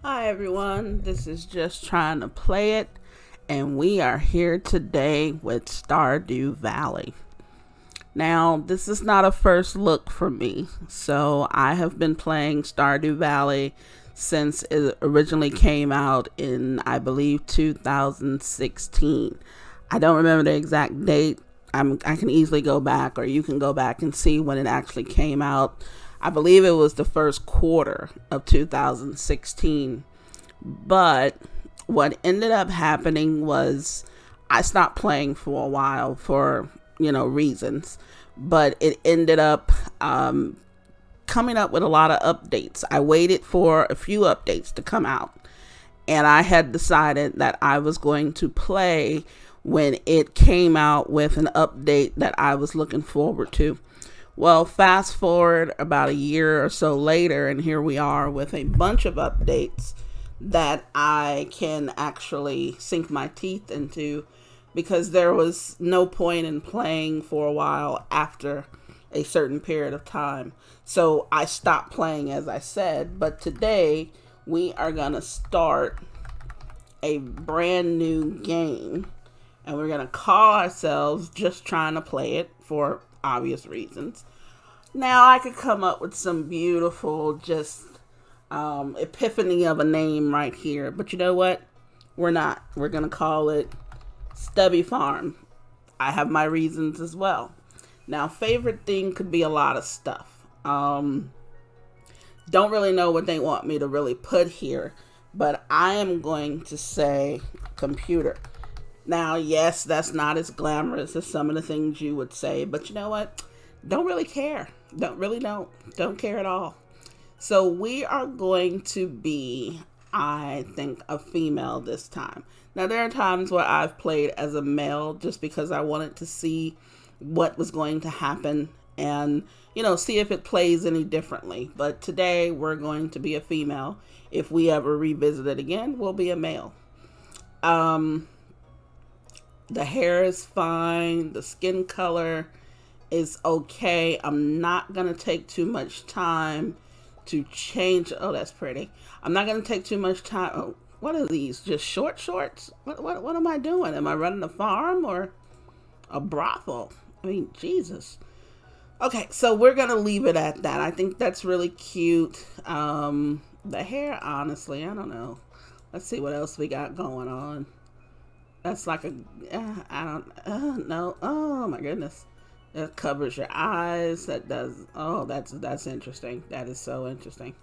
Hi everyone, this is Just Trying to Play It, and we are here today with Stardew Valley. Now, this is not a first look for me, so I have been playing Stardew Valley since it originally came out in, I believe, 2016. I don't remember the exact date. I can easily go back, or you can go back and see when it actually came out. I believe it was the first quarter of 2016. But what ended up happening was I stopped playing for a while for, reasons. But it ended up coming up with a lot of updates. I waited for a few updates to come out. And I had decided that I was going to play when it came out with an update that I was looking forward to. Well, fast forward about a year or so later, and here we are with a bunch of updates that I can actually sink my teeth into, because there was no point in playing for a while after a certain period of time. So I stopped playing, as I said, but today we are going to start a brand new game, and we're going to call ourselves Just Trying to Play It for obvious reasons. Now, I could come up with some beautiful, just epiphany of a name right here, but you know what? We're not. We're going to call it Stubby Farm. I have my reasons as well. Now, favorite thing could be a lot of stuff. Don't really know what they want me to really put here, but I am going to say computer. Now, yes, that's not as glamorous as some of the things you would say, but you know what? Don't really care. Don't care at all. So we are going to be, I think, a female this time. Now, there are times where I've played as a male just because I wanted to see what was going to happen and, see if it plays any differently. But today we're going to be a female. If we ever revisit it again, we'll be a male. The hair is fine. The skin color is okay. I'm not going to take too much time to change. Oh, that's pretty. I'm not going to take too much time. Oh, what are these? Just short shorts? What am I doing? Am I running a farm or a brothel? I mean, Jesus. Okay, so we're going to leave it at that. I think that's really cute. The hair, honestly, I don't know. Let's see what else we got going on. That's like a, I don't know. Oh my goodness. That covers your eyes. That does, oh, that's interesting. That is so interesting.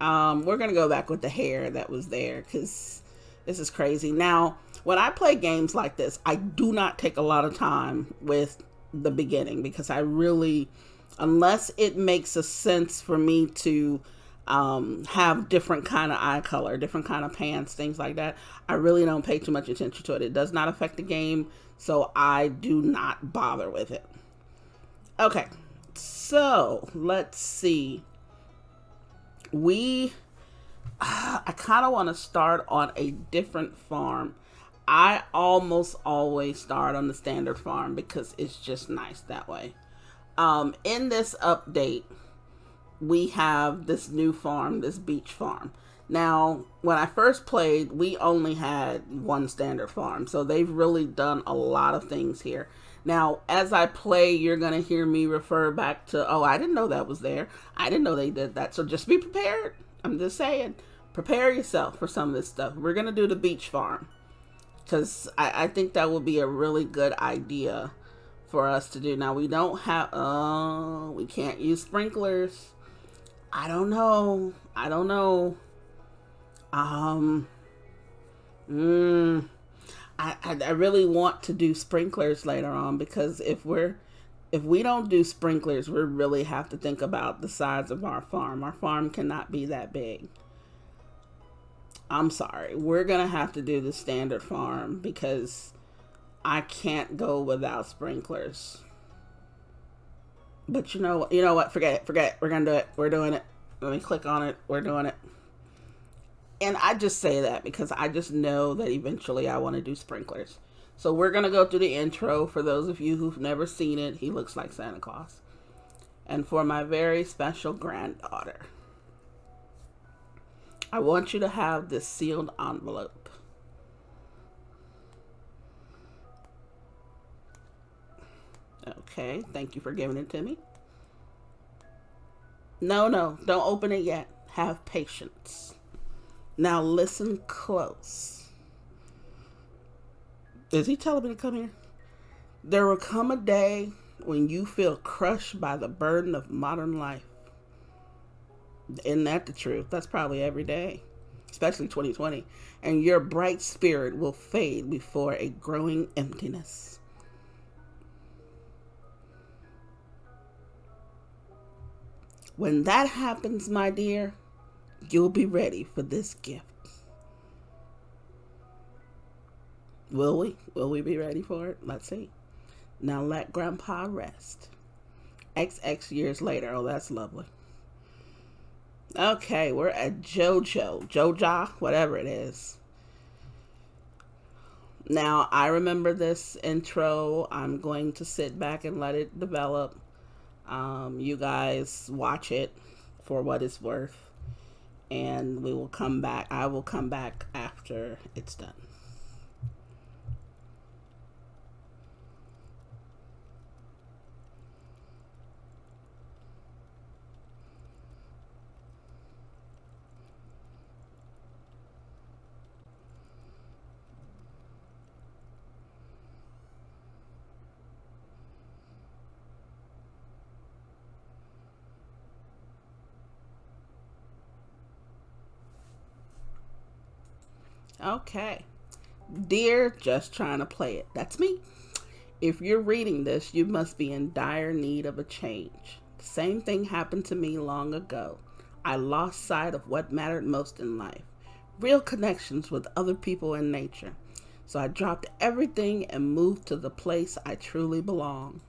We're going to go back with the hair that was there because this is crazy. Now, when I play games like this, I do not take a lot of time with the beginning because I really, unless it makes a sense for me to have different kind of eye color, different kind of pants, things like that, I really don't pay too much attention to it. It does not affect the game, so I do not bother with it. Okay, so let's see. I kind of want to start on a different farm. I almost always start on the standard farm because it's just nice that way. In this update, we have this new farm, this beach farm. Now, when I first played, we only had one standard farm, so they've really done a lot of things here. Now, as I play, you're going to hear me refer back to, oh, I didn't know that was there. I didn't know they did that. So just be prepared. I'm just saying, prepare yourself for some of this stuff. We're going to do the beach farm because I think that would be a really good idea for us to do. Now, we don't have, we can't use sprinklers. I don't know. I really want to do sprinklers later on because if we don't do sprinklers, we really have to think about the size of our farm. Our farm cannot be that big. I'm sorry. We're going to have to do the standard farm because I can't go without sprinklers. But you know what? Forget it. We're going to do it. We're doing it. Let me click on it. We're doing it. And I just say that because I just know that eventually I want to do sprinklers. So we're going to go through the intro. For those of you who've never seen it, he looks like Santa Claus. And for my very special granddaughter. I want you to have this sealed envelope. Okay, thank you for giving it to me. No, no, don't open it yet. Have patience. Now listen close. Is he telling me to come here? There will come a day when you feel crushed by the burden of modern life. Isn't that the truth? That's probably every day, especially 2020. And your bright spirit will fade before a growing emptiness. When that happens, my dear, you'll be ready for this gift. Will we? Will we be ready for it? Let's see. Now let Grandpa rest. XX years later. Oh, that's lovely. Okay, we're at Joja, whatever it is. Now, I remember this intro. I'm going to sit back and let it develop. You guys watch it for what it's worth. And we will come back. I will come back after it's done. Okay. Dear, just trying to play it. That's me. If you're reading this, you must be in dire need of a change. The same thing happened to me long ago. I lost sight of what mattered most in life, real connections with other people and nature. So I dropped everything and moved to the place I truly belong.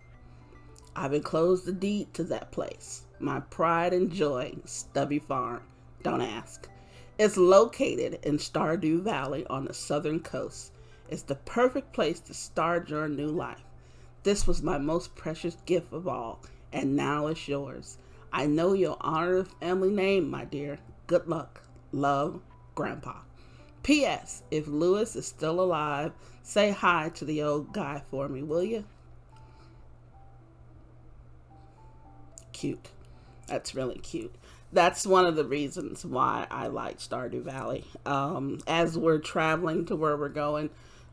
I've enclosed the deed to that place. My pride and joy, Stubby Farm. Don't ask. It's located in Stardew Valley on the southern coast. It's the perfect place to start your new life. This was my most precious gift of all, and now it's yours. I know you'll honor the family name, my dear. Good luck. Love, Grandpa. P.S. If Lewis is still alive, say hi to the old guy for me, will you? Cute. That's really cute. That's one of the reasons why I like Stardew Valley. As we're traveling to where we're going,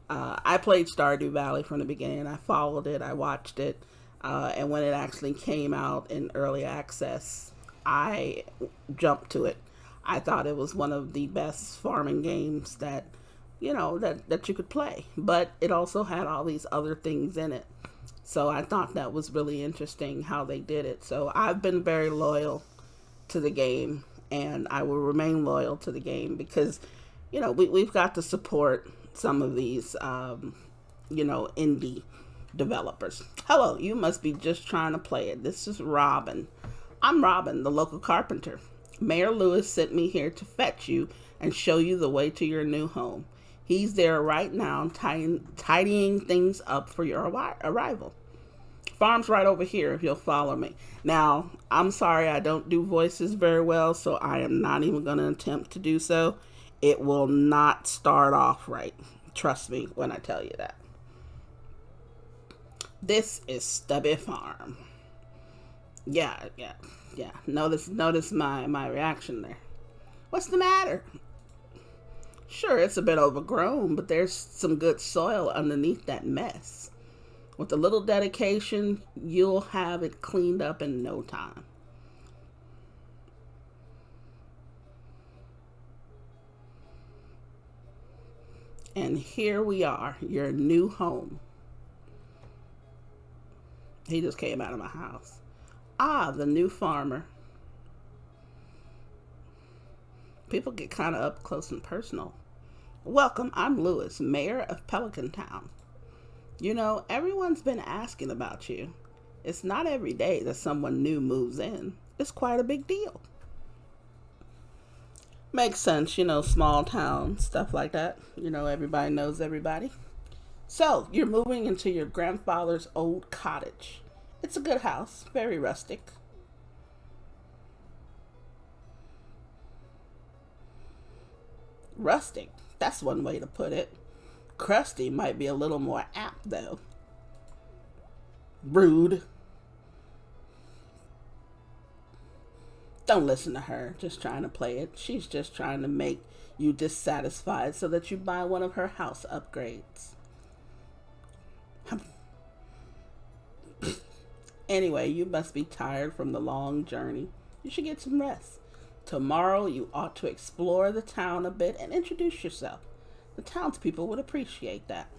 I played Stardew Valley from the beginning. I followed it. I watched it. And when it actually came out in early access, I jumped to it. I thought it was one of the best farming games that, that you could play. But it also had all these other things in it. So I thought that was really interesting how they did it. So I've been very loyal to the game, and I will remain loyal to the game because, we've got to support some of these, indie developers. Hello, you must be just trying to play it. This is Robin. I'm Robin, the local carpenter. Mayor Lewis sent me here to fetch you and show you the way to your new home. He's there right now tidying things up for your arrival. Farm's right over here if you'll follow me. Now, I'm sorry I don't do voices very well, so I am not even going to attempt to do so. It will not start off right. Trust me when I tell you that. This is Stubby Farm. Yeah. Notice my reaction there. What's the matter? Sure, it's a bit overgrown, but there's some good soil underneath that mess. With a little dedication, you'll have it cleaned up in no time. And here we are, your new home. He just came out of my house. Ah, the new farmer. People get kind of up close and personal. Welcome, I'm Lewis, mayor of Pelican Town. Everyone's been asking about you. It's not every day that someone new moves in. It's quite a big deal. Makes sense, small town, stuff like that. Everybody knows everybody. So, you're moving into your grandfather's old cottage. It's a good house, very rustic. Rustic, that's one way to put it. Crusty might be a little more apt, though. Rude. Don't listen to her, just trying to play it. She's just trying to make you dissatisfied so that you buy one of her house upgrades. Anyway, you must be tired from the long journey. You should get some rest. Tomorrow you ought to explore the town a bit and introduce yourself. The townspeople would appreciate that.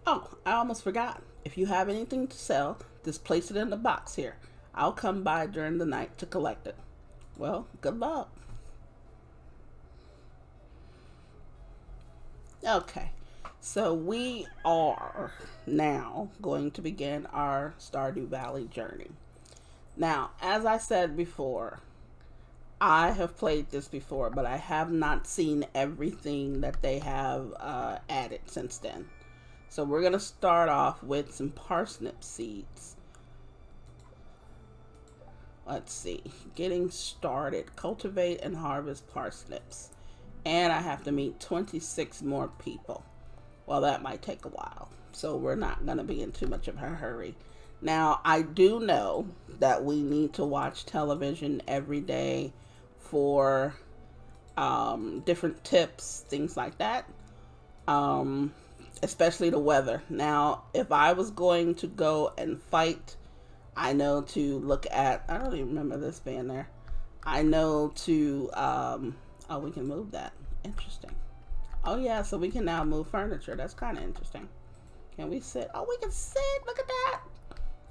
Oh, I almost forgot. If you have anything to sell, just place it in the box here. I'll come by during the night to collect it. Well, good luck. Okay, so we are now going to begin our Stardew Valley journey. Now, as I said before, I have played this before, but I have not seen everything that they have added since then. So we're going to start off with some parsnip seeds. Let's see. Getting started. Cultivate and harvest parsnips. And I have to meet 26 more people. Well, that might take a while. So we're not going to be in too much of a hurry. Now, I do know that we need to watch television every day for different tips, things like that. Especially the weather. Now, if I was going to go and fight, I know to look at, I don't even remember this being there. I know to, oh, we can move that. Interesting. Oh, yeah, so we can now move furniture. That's kind of interesting. Can we sit? Oh, we can sit. Look at that.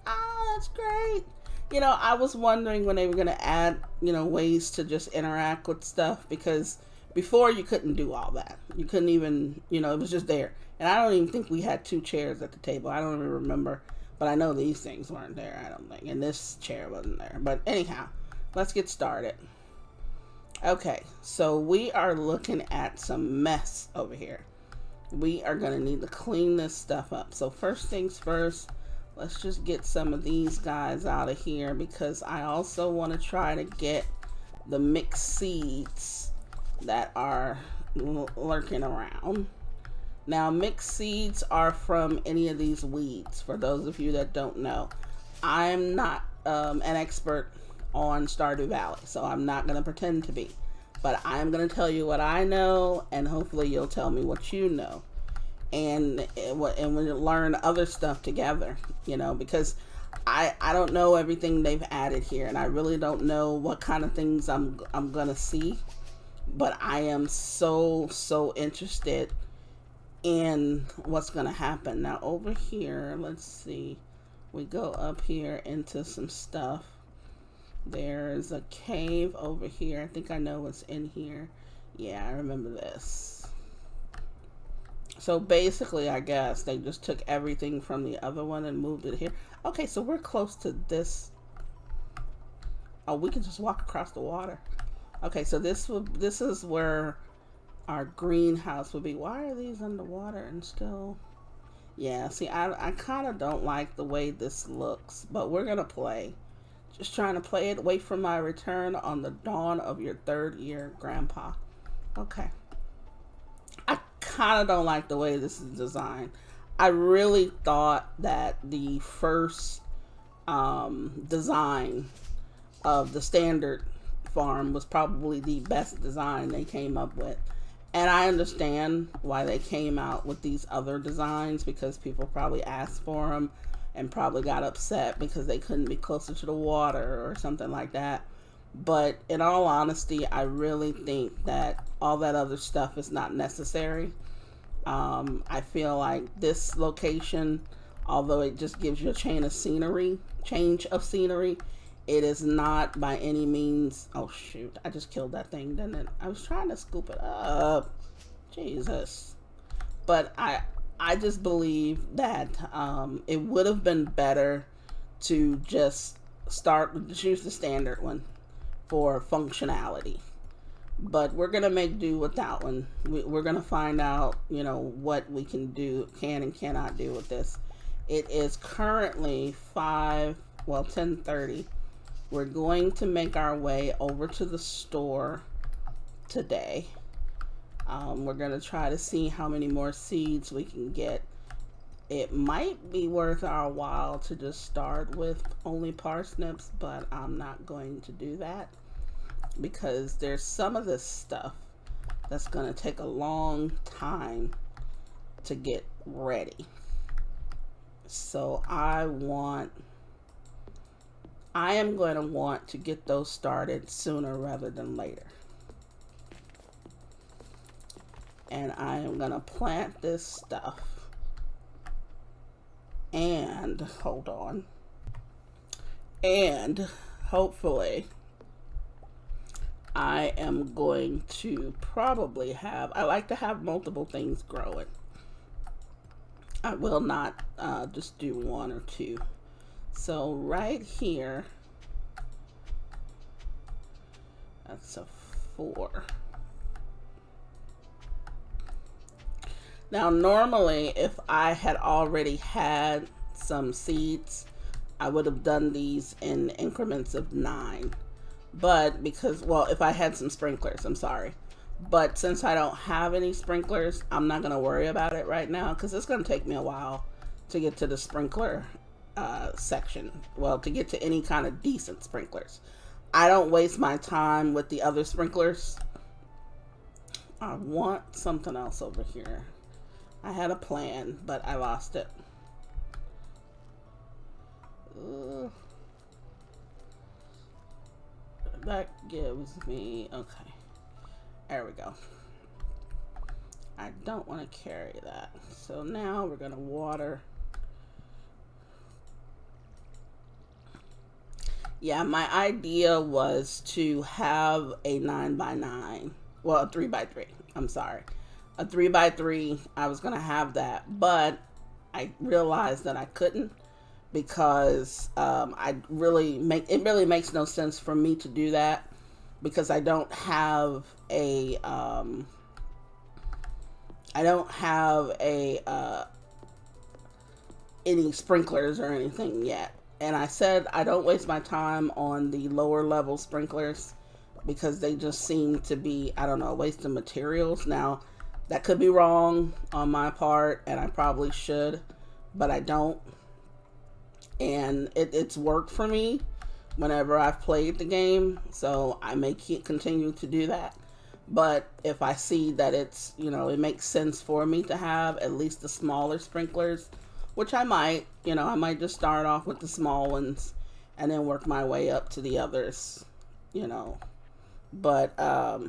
Oh, that's great. You know, I was wondering when they were going to add, ways to just interact with stuff, because before you couldn't do all that. You couldn't even, it was just there. And I don't even think we had 2 chairs at the table. I don't even remember. But I know these things weren't there, I don't think. And this chair wasn't there. But anyhow, let's get started. Okay, so we are looking at some mess over here. We are going to need to clean this stuff up. So first things first, let's just get some of these guys out of here, because I also want to try to get the mixed seeds that are lurking around. Now, mixed seeds are from any of these weeds, for those of you that don't know. I'm not an expert on Stardew Valley, so I'm not going to pretend to be. But I'm going to tell you what I know, and hopefully you'll tell me what you know. And we'll learn other stuff together, because I don't know everything they've added here, and I really don't know what kind of things I'm going to see. But I am so interested in what's going to happen. Now over here, let's see, we go up here into some stuff. There's a cave over here. I think I know what's in here. Yeah, I remember this. So basically, I guess they just took everything from the other one and moved it here. Okay, so we're close to this. Oh, we can just walk across the water. Okay, so this is where our greenhouse would be. Why are these underwater and still? Yeah, see, I kind of don't like the way this looks, but we're going to play. Just trying to play it. Wait for my return on the dawn of your 3rd year, Grandpa. Okay. I kind of don't like the way this is designed. I really thought that the first design of the standard farm was probably the best design they came up with. And I understand why they came out with these other designs, because people probably asked for them and probably got upset because they couldn't be closer to the water or something like that. But in all honesty, I really think that all that other stuff is not necessary. I feel like this location, although it just gives you a change of scenery, it is not by any means. Oh shoot, I just killed that thing, didn't it? I was trying to scoop it up. Jesus. But I just believe that it would have been better to just choose the standard one for functionality. But we're going to make do with that one. We're going to find out, what we can and cannot do with this. It is currently 10:30. We're going to make our way over to the store today. We're going to try to see how many more seeds we can get. It might be worth our while to just start with only parsnips, but I'm not going to do that because there's some of this stuff that's going to take a long time to get ready. So I am going to want to get those started sooner rather than later. And I am going to plant this stuff. And hold on. And hopefully I am going to probably have, I like to have multiple things growing. I will not just do one or two. So right here, that's a 4. Now normally if I had already had some seeds, I would have done these in increments of 9. But because, well, if I had some sprinklers, I'm sorry. But since I don't have any sprinklers, I'm not going to worry about it right now because it's going to take me a while to get to the sprinkler section. Well, to get to any kind of decent sprinklers. I don't waste my time with the other sprinklers. I want something else over here. I had a plan, but I lost it. That gives me, okay. There we go. I don't want to carry that. So now we're going to water. Yeah, my idea was to have a 9x9. Well, a 3x3. I'm sorry. A 3x3. I was going to have that. But I realized that I couldn't because it really makes no sense for me to do that because I don't have any sprinklers or anything yet. And I said I don't waste my time on the lower level sprinklers because they just seem to be, I don't know, a waste of materials. Now, that could be wrong on my part, and I probably should, but I don't. And it's worked for me whenever I've played the game, so I may continue to do that. But if I see that it's, it makes sense for me to have at least the smaller sprinklers, which I might, I might just start off with the small ones and then work my way up to the others, But I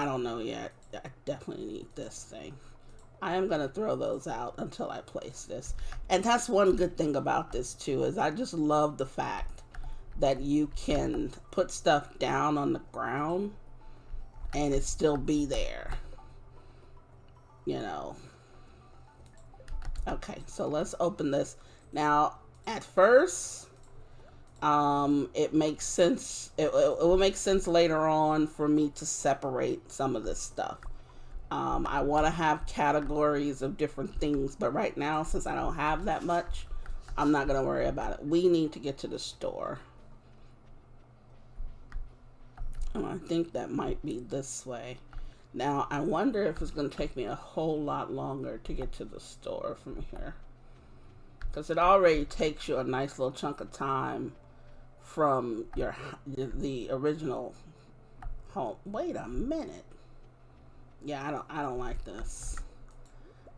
don't know yet. I definitely need this thing. I am going to throw those out until I place this. And that's one good thing about this too, is I just love the fact that you can put stuff down on the ground and it still be there. Okay, so let's open this. Now, at first, it makes sense. It will make sense later on for me to separate some of this stuff. I want to have categories of different things, but right now, since I don't have that much, I'm not going to worry about it. We need to get to the store. And I think that might be this way. Now, I wonder if it's going to take me a whole lot longer to get to the store from here. Because it already takes you a nice little chunk of time from the original home. Wait a minute. Yeah, I don't like this.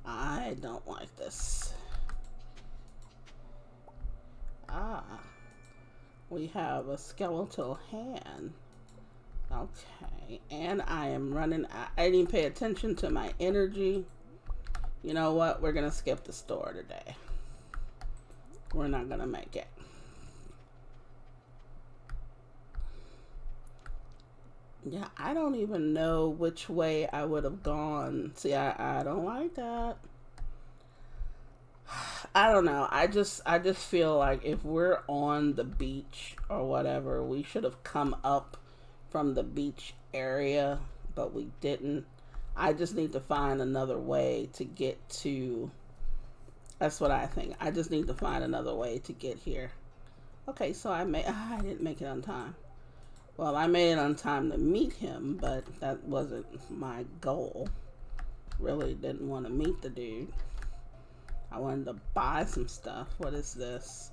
I don't like this. We have a skeletal hand. Okay, and I am running. I didn't even pay attention to my energy. You know what? We're gonna skip the store today. We're not gonna make it. Yeah, I don't even know which way I would have gone. See, I don't like that. I don't know. I just feel like if we're on the beach or whatever, we should have come up from the beach area, but we didn't. I just need to find another way to get to That's what I think. I just need to find another way to get here. Okay, so I didn't make it on time. Well, I made it on time to meet him, but that wasn't my goal. Really didn't want to meet the dude. I wanted to buy some stuff. What is this?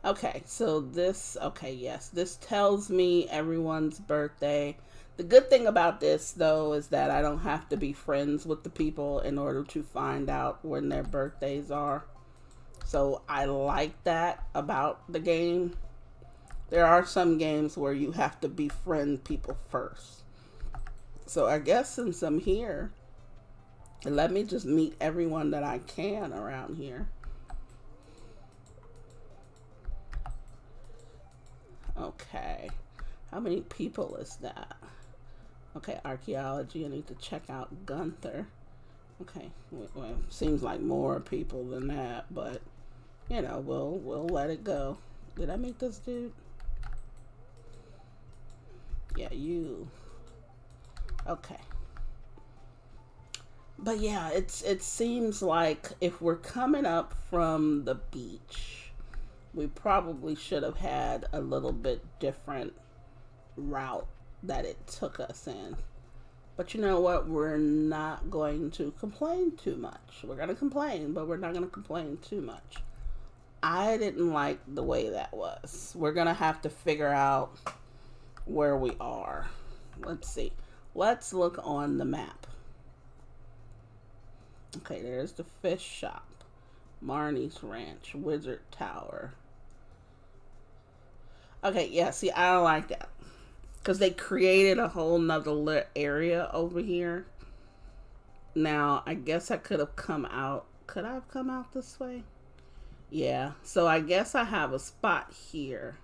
Okay, so yes, this tells me everyone's birthday. The good thing about this, though, is that I don't have to be friends with the people in order to find out when their birthdays are. So I like that about the game. There are some games where you have to befriend people first. So I guess since I'm here, let me just meet everyone that I can around here. Okay. How many people is that? Okay, archaeology. I need to check out Gunther. Okay, well, seems like more people than that, but you know, we'll let it go. Did I meet this dude? Yeah, you. Okay. But yeah, it seems like if we're coming up from the beach, we probably should have had a little bit different route that it took us in. But you know what? We're not going to complain too much. We're going to complain, but we're not going to complain too much. I didn't like the way that was. We're going to have to figure out where we are. Let's see. Let's look on the map. Okay, there's the fish shop. Marnie's Ranch. Wizard Tower. Okay, yeah, see, I don't like that. Because they created a whole nother area over here. Now, I guess I could have come out. Could I have come out this way? Yeah, so I guess I have a spot here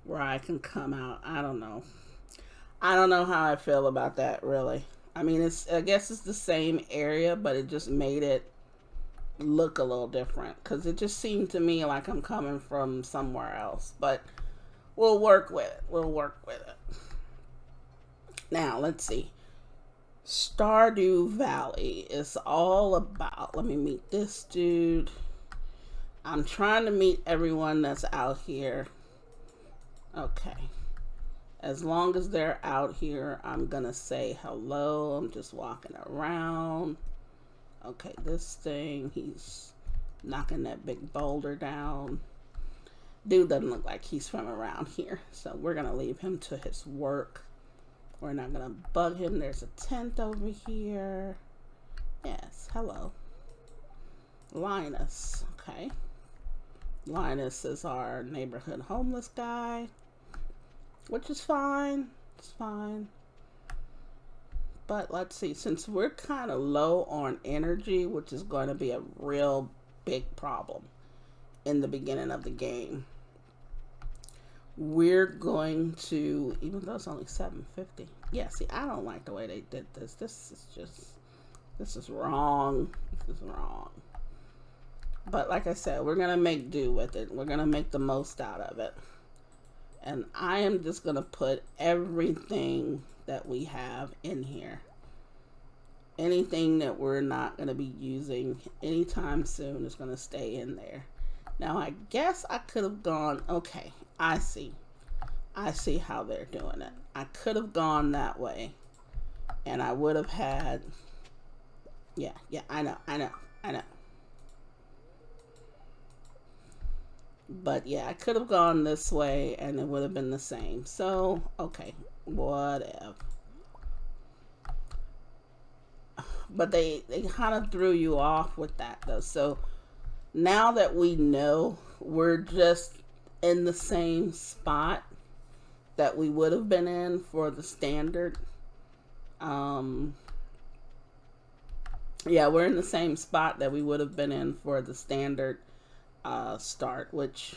where I can come out. I don't know. I don't know how I feel about that, really. I mean, I guess it's the same area, but it just made it look a little different. Because it just seemed to me like I'm coming from somewhere else. But we'll work with it. We'll work with it. Now, let's see. Stardew Valley is all about... Let me meet this dude. I'm trying to meet everyone that's out here. Okay. As long as they're out here, I'm going to say hello. I'm just walking around. Okay, this thing, he's knocking that big boulder down. Dude doesn't look like he's from around here, so we're going to leave him to his work. We're not going to bug him. There's a tent over here. Yes, hello. Linus, okay. Linus is our neighborhood homeless guy, which is fine. It's fine. But let's see, since we're kind of low on energy, which is going to be a real big problem in the beginning of the game, we're going to, even though it's only $7.50. Yeah, see, I don't like the way they did this. This is wrong. This is wrong. But like I said, we're going to make do with it. We're going to make the most out of it. And I am just going to put everything that we have in here. Anything that we're not going to be using anytime soon is going to stay in there. Now, I guess I could have gone, okay, I see. I see how they're doing it. I could have gone that way. And I would have had, yeah, I know. But yeah, I could have gone this way and it would have been the same. So, okay, whatever. But they kind of threw you off with that though. So now that we know, we're just in the same spot that we would have been in for the standard. Yeah, we're in the same spot that we would have been in for the standard start, which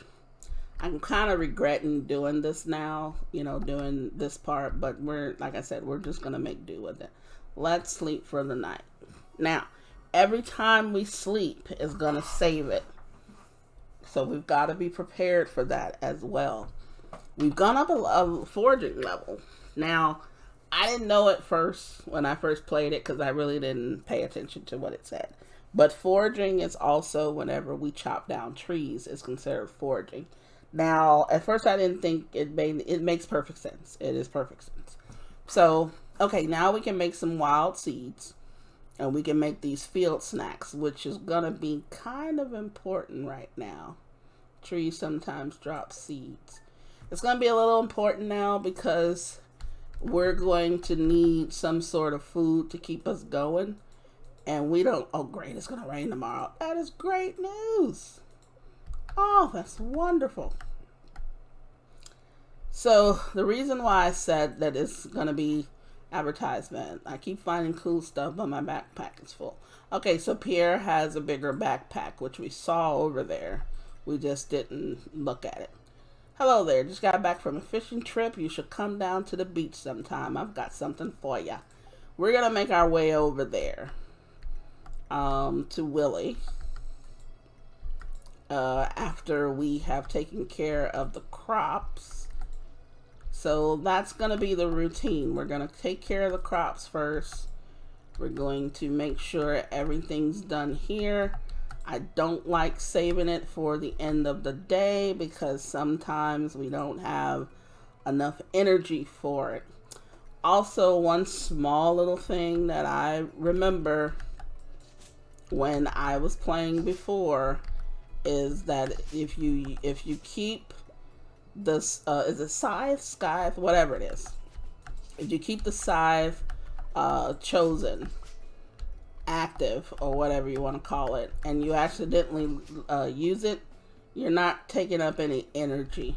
I'm kind of regretting doing this now, doing this part, but we're, like I said, we're just going to make do with it. Let's sleep for the night. Now, every time we sleep is going to save it. So we've got to be prepared for that as well. We've gone up a foraging level. Now, I didn't know at first when I first played it because I really didn't pay attention to what it said. But foraging is also whenever we chop down trees is considered foraging. Now, at first I didn't think it makes perfect sense. It is perfect sense. So, okay, now we can make some wild seeds and we can make these field snacks, which is going to be kind of important right now. Trees sometimes drop seeds. It's going to be a little important now because we're going to need some sort of food to keep us going. And we don't, oh great, it's going to rain tomorrow. That is great news. Oh, that's wonderful. So the reason why I said that it's going to be advertisement, I keep finding cool stuff, but my backpack is full. Okay, so Pierre has a bigger backpack, which we saw over there. We just didn't look at it. Hello there, just got back from a fishing trip. You should come down to the beach sometime. I've got something for you. We're going to make our way over there to Willie after we have taken care of the crops. So that's going to be the routine. We're going to take care of the crops first. We're going to make sure everything's done here. I don't like saving it for the end of the day because sometimes we don't have enough energy for it. Also, one small little thing that I remember when I was playing before is that if you keep this is it scythe, whatever it is, if you keep the scythe chosen active or whatever you want to call it, and you accidentally use it, you're not taking up any energy.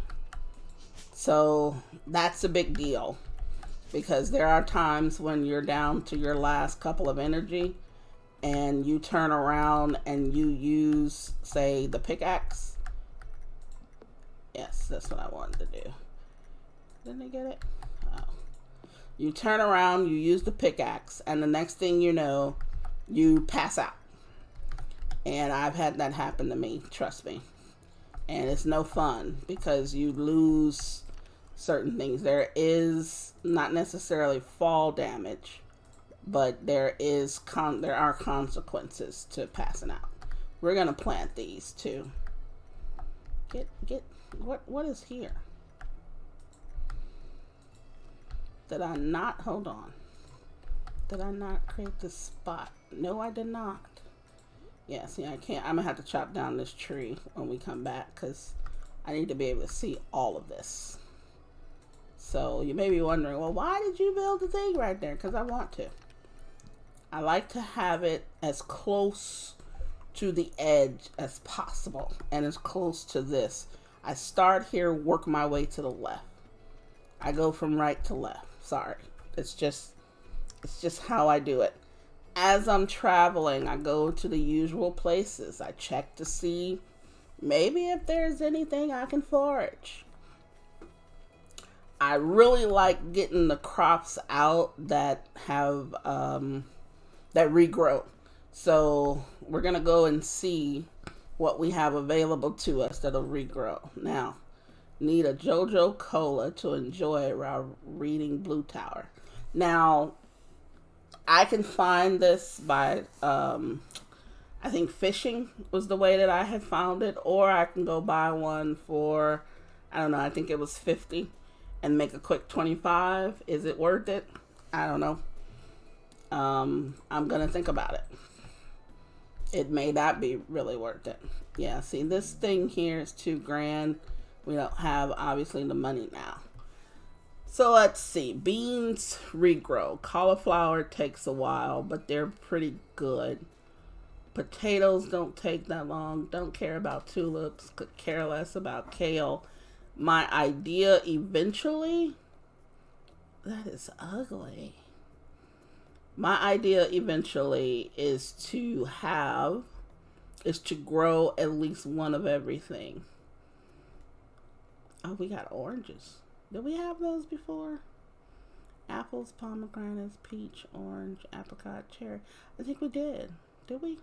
So that's a big deal because there are times when you're down to your last couple of energy and you turn around and you use, say, the pickaxe. Yes, that's what I wanted to do. Didn't I get it? Oh. You turn around, you use the pickaxe, and the next thing you know, you pass out. And I've had that happen to me, trust me. And it's no fun because you lose certain things. There is not necessarily fall damage, but there are consequences to passing out. We're gonna plant these too. What is here? Did I not, hold on. Did I not create this spot? No, I did not. Yeah, see, I can't. I'm gonna have to chop down this tree when we come back because I need to be able to see all of this. So you may be wondering, well, why did you build the thing right there? Because I want to. I like to have it as close to the edge as possible and as close to this. I start here, work my way to the left. I go from right to left. Sorry. It's just how I do it. As I'm traveling, I go to the usual places. I check to see maybe if there's anything I can forage. I really like getting the crops out that have that regrow. So we're gonna go and see what we have available to us that'll regrow. Now, need a Joja Cola to enjoy while reading Blue Tower. Now, I can find this by I think fishing was the way that I had found it, or I can go buy one for, I don't know, I think it was 50 and make a quick 25. Is it worth it? I don't know. I'm gonna think about it. It may not be really worth it. Yeah, see, this thing here is $2,000. We don't have obviously the money now. So let's see. Beans regrow. Cauliflower takes a while, but they're pretty good. Potatoes don't take that long. Don't care about tulips. Could care less about kale. My idea eventually, that is ugly. My idea eventually is to grow at least one of everything. Oh, we got oranges. Did we have those before? Apples, pomegranates, peach, orange, apricot, cherry. I think we did. Did we?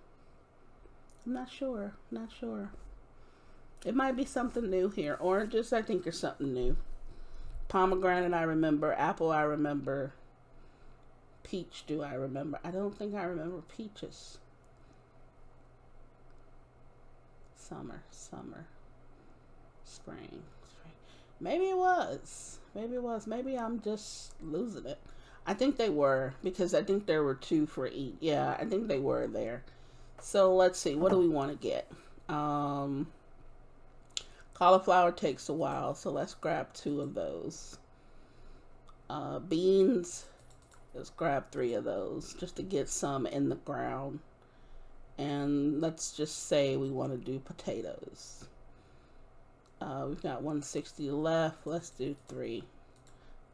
I'm not sure. Not sure. It might be something new here. Oranges, I think, are something new. Pomegranate, I remember. Apple, I remember. Peach, do I remember? I don't think I remember peaches. Summer, spring. Maybe it was. Maybe it was. Maybe I'm just losing it. I think they were, because I think there were two for each. Yeah, I think they were there. So let's see. What do we want to get? Cauliflower takes a while, so let's grab 2 of those. Beans, let's grab 3 of those just to get some in the ground. And let's just say we want to do potatoes. We've got 160 left. Let's do 3.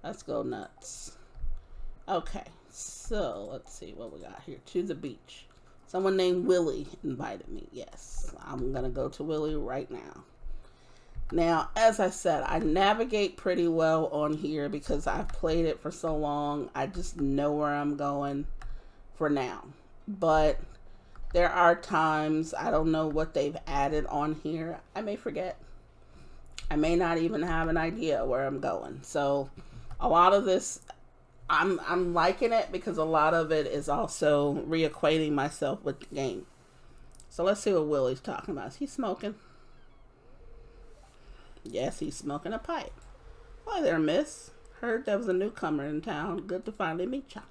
Let's go nuts. Okay, so let's see what we got here. To the beach. Someone named Willie invited me. Yes, I'm going to go to Willie right now. Now, as I said, I navigate pretty well on here because I've played it for so long. I just know where I'm going for now. But there are times I don't know what they've added on here. I may forget. I may not even have an idea where I'm going. So a lot of this, I'm liking it because a lot of it is also reacquainting myself with the game. So let's see what Willie's talking about. Is he smoking? Yes, he's smoking a pipe. Hi there, miss. Heard there was a newcomer in town. Good to finally meet ya.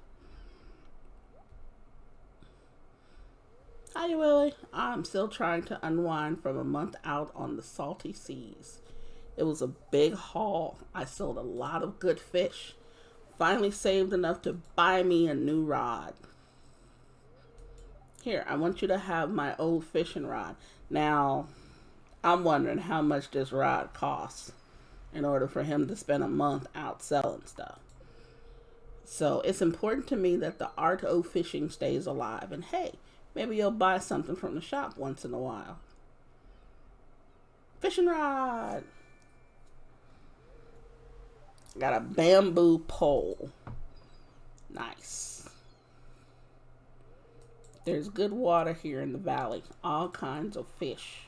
Hi, Willie. I'm still trying to unwind from a month out on the salty seas. It was a big haul. I sold a lot of good fish. Finally saved enough to buy me a new rod. Here, I want you to have my old fishing rod. Now, I'm wondering how much this rod costs in order for him to spend a month out selling stuff. So it's important to me that the art of fishing stays alive. And hey, maybe you'll buy something from the shop once in a while. Fishing rod. Got a bamboo pole. Nice. There's good water here in the valley. All kinds of fish.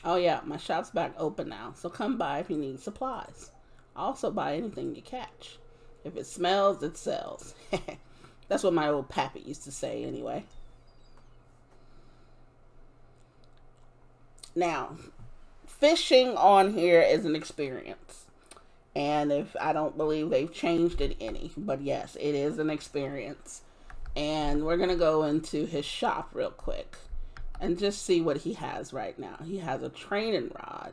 Oh yeah, my shop's back open now, so come by if you need supplies. I'll also buy anything you catch. If it smells, it sells. That's what my old pappy used to say anyway. Now, fishing on here is an experience. And if I don't believe they've changed it any, but yes, it is an experience. And we're going to go into his shop real quick and just see what he has right now. He has a training rod,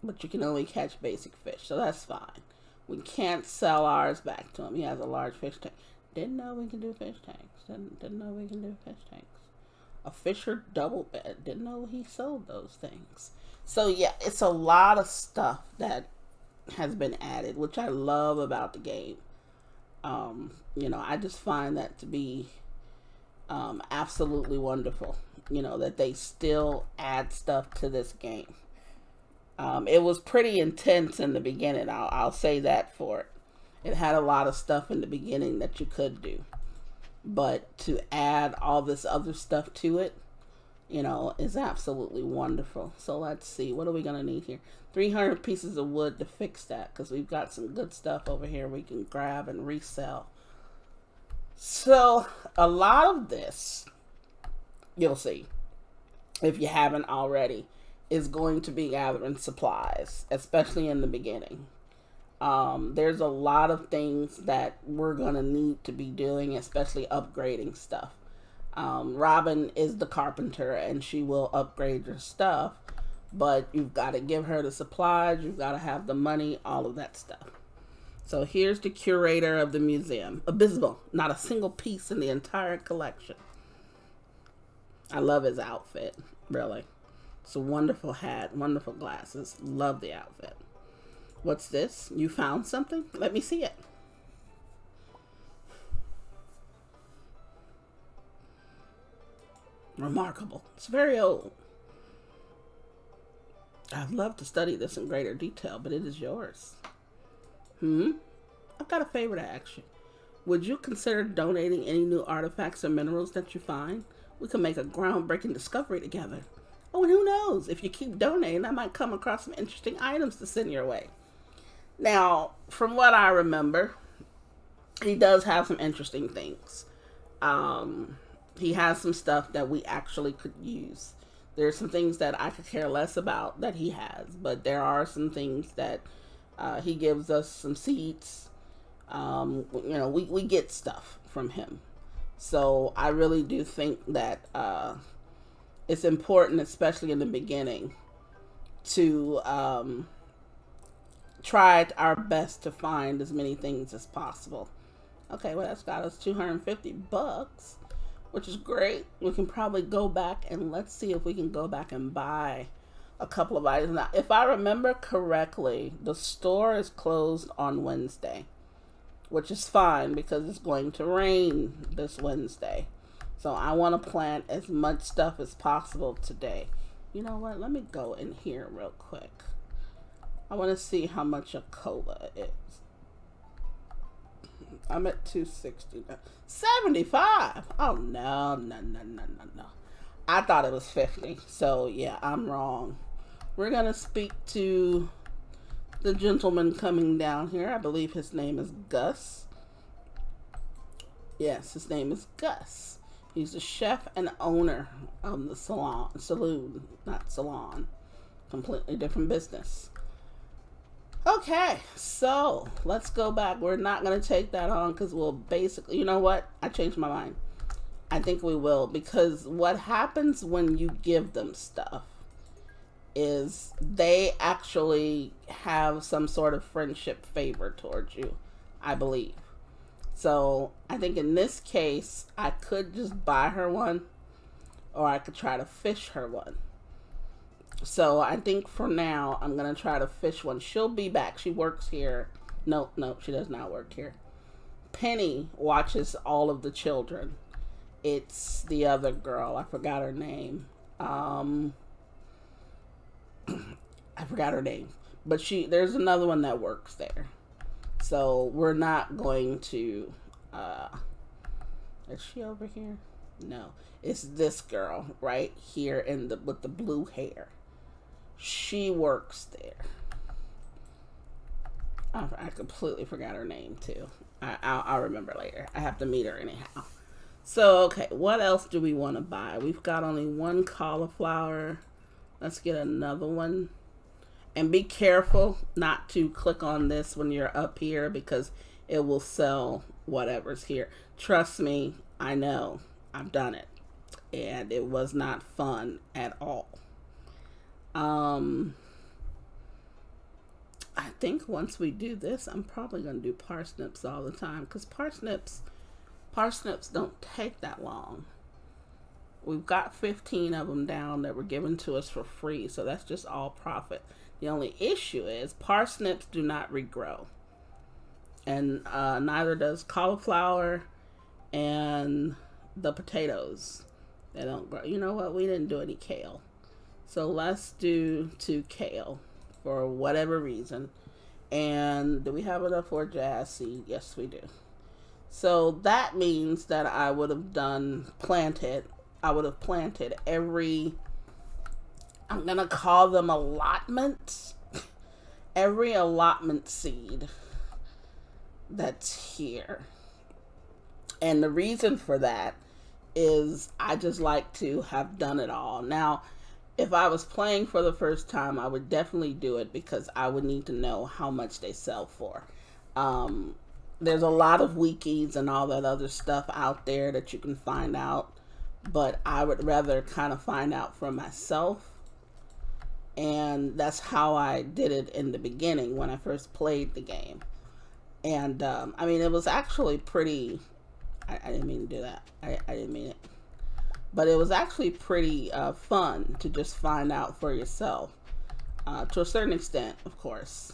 but you can only catch basic fish, so that's fine. We can't sell ours back to him. He has a large fish tank. Didn't know we can do fish tanks. Didn't know we can do fish tanks. A Fisher double bed. Didn't know he sold those things. So yeah, it's a lot of stuff that has been added, which I love about the game. I just find that to be absolutely wonderful, that they still add stuff to this game. It was pretty intense in the beginning. I'll say that for it. It had a lot of stuff in the beginning that you could do, but to add all this other stuff to it, is absolutely wonderful. So let's see, what are we going to need here? 300 pieces of wood to fix that, because we've got some good stuff over here we can grab and resell. So a lot of this, you'll see, if you haven't already, is going to be gathering supplies, especially in the beginning. There's a lot of things that we're going to need to be doing, especially upgrading stuff. Robin is the carpenter and she will upgrade your stuff, but you've got to give her the supplies, you've got to have the money, all of that stuff. So here's the curator of the museum. Abysmal. Not a single piece in the entire collection. I love his outfit, really. It's a wonderful hat, wonderful glasses. Love the outfit. What's this? You found something? Let me see it. Remarkable. It's very old. I'd love to study this in greater detail, but it is yours. I've got a favor to ask you. Would you consider donating any new artifacts or minerals that you find? We could make a groundbreaking discovery together. Oh, and who knows? If you keep donating, I might come across some interesting items to send your way. Now, from what I remember, he does have some interesting things. he has some stuff that we actually could use. There's some things that I could care less about that he has, but there are some things that he gives us some seeds. We get stuff from him. So I really do think that it's important, especially in the beginning, to try our best to find as many things as possible. Okay, well, that's got us $250, which is great. We can probably go back and let's see if we can go back and buy a couple of items. Now, if I remember correctly, the store is closed on Wednesday, which is fine because it's going to rain this Wednesday. So I want to plant as much stuff as possible today. You know what? Let me go in here real quick. I want to see how much a cola is. I'm at 260 now. 75. Oh no. I thought it was 50. So yeah, I'm wrong. We're gonna speak to the gentleman coming down here. I believe his name is Gus. Yes, his name is Gus. He's the chef and owner of the saloon, not salon. Completely different business. Okay, so let's go back. We're not going to take that on because we'll basically, you know what? I changed my mind. I think we will, because what happens when you give them stuff is they actually have some sort of friendship favor towards you, I believe. So I think in this case, I could just buy her one, or I could try to fish her one. So I think for now, I'm going to try to fish one. She'll be back. She works here. No, she does not work here. Penny watches all of the children. It's the other girl. I forgot her name. I forgot her name. But there's another one that works there. So we're not going to... is she over here? No. It's this girl right here with the blue hair. She works there. I completely forgot her name too. I'll remember later. I have to meet her anyhow. So, okay, what else do we want to buy? We've got only one cauliflower. Let's get another one. And be careful not to click on this when you're up here because it will sell whatever's here. Trust me, I know. I've done it. And it was not fun at all. I think once we do this, I'm probably going to do parsnips all the time because parsnips don't take that long. We've got 15 of them down that were given to us for free, so that's just all profit. The only issue is parsnips do not regrow, and neither does cauliflower and the potatoes. They don't grow. You know what? We didn't do any kale. So let's do 2 kale for whatever reason. And do we have enough for jazz seed? Yes, we do. So that means that I would have planted every, I'm going to call them allotments. Every allotment seed that's here. And the reason for that is I just like to have done it all. Now, if I was playing for the first time, I would definitely do it because I would need to know how much they sell for. There's a lot of wikis and all that other stuff out there that you can find out, but I would rather kind of find out for myself. And that's how I did it in the beginning when I first played the game. And it was actually pretty... I didn't mean to do that. I didn't mean it. But it was actually pretty fun to just find out for yourself. To a certain extent, of course.